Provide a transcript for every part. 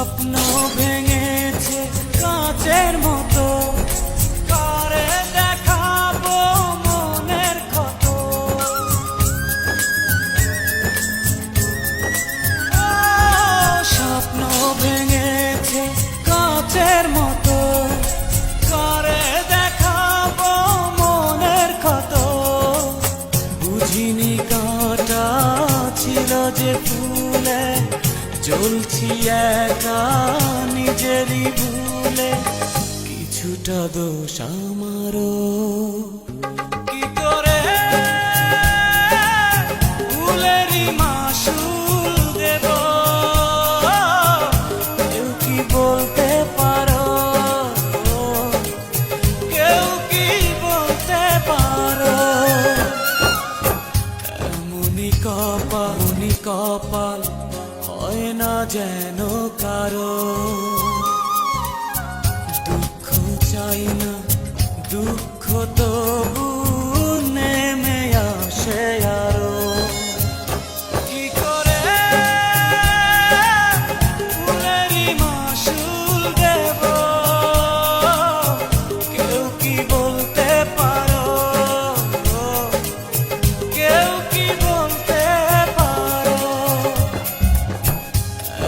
স্বপ্ন ভেঙেছে কাঁচের মতো, করে দেখাবো মনের ক্ষত। স্বপ্ন ভেঙেছে কাঁচের মতো, করে দেখাবো মনের ক্ষত। বুঝিনি কাঁটা ছিল যে ফুলে, জ্বলছি একা নিজেরই ভুলে। কিছুটা দোষ আমারও, কি করে ফুলেরই মাসুল দেব? কেউ কি বলতে পারো, কেউ কি বলতে পারো? এমনই কপাল হয় না যেন কারো। দুঃখ চাই না, দুঃখ তবু নেমে আসে আরো। কি করে ফুলেরই মাসুল দেব? কেউ কি বলতে পারো, কেউ কি বলতে পারো?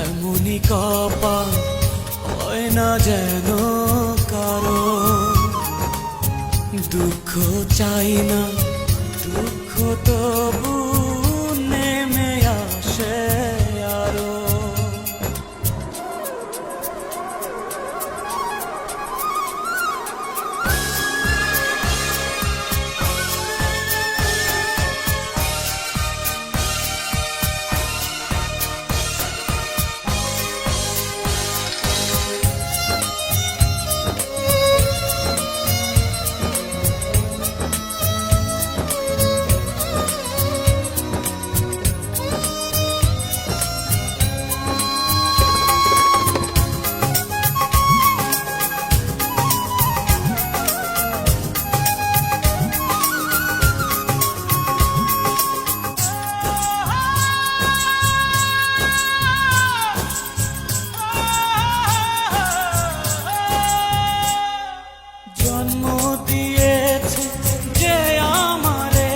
এমনই কপাল হয় না যেন কারো। দুঃখ চাই না, দুঃখ তবু নেমে আসে আরো। জন্ম দিয়েছে যে আমারে,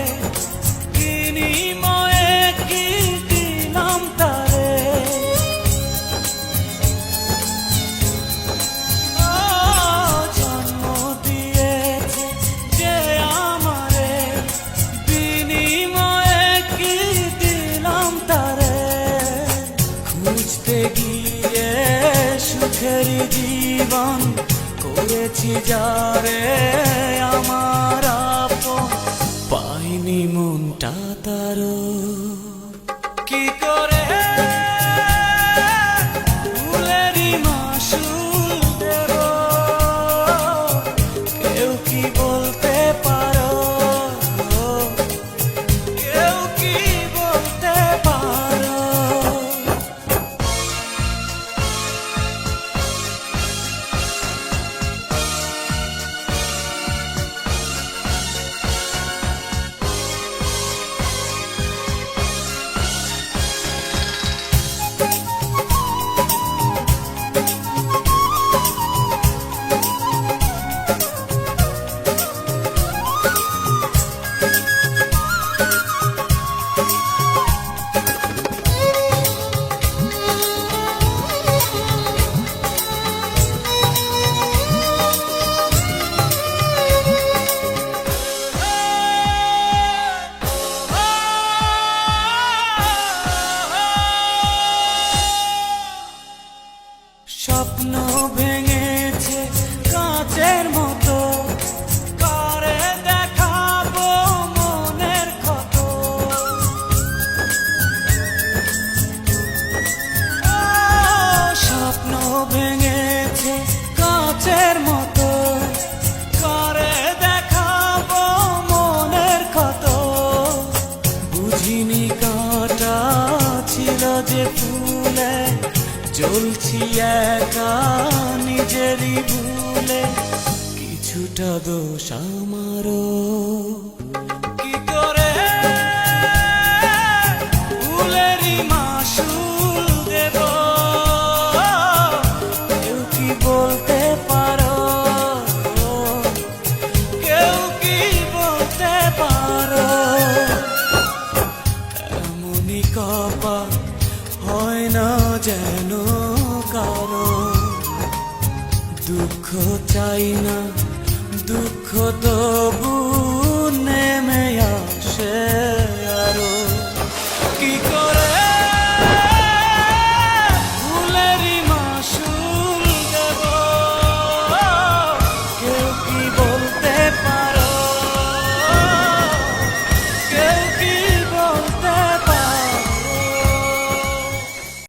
বিনিময়ে কি দিলাম তারে? জন্ম দিয়েছে যে আমারে, বিনিময়ে কি দিলাম তারে? খুঁজতে গিয়ে সুখের জীবন করেছি যারে আমার আপন, পাইনি মনটা তারও। কি করে ফুলেরই মাসুল দেব? কেউ কি বলতে পারো, কেউ কি বলতে পারো? স্বপ্ন ভেঙেছে কাঁচের মতো, করে দেখাবো মনের ক্ষত। স্বপ্ন ভেঙেছে কাঁচের মতো, করে দেখাবো মনের ক্ষত। বুঝিনি কাঁটা ছিল যে ফুলে, জ্বলছি একা নিজেরই ভুলে। কিছুটা দোষ আমারও, কি করে ফুলেরই মাসুল দেব? কপাল হয় না যেন কারো। দুঃখ চাই না, দুঃখ তবু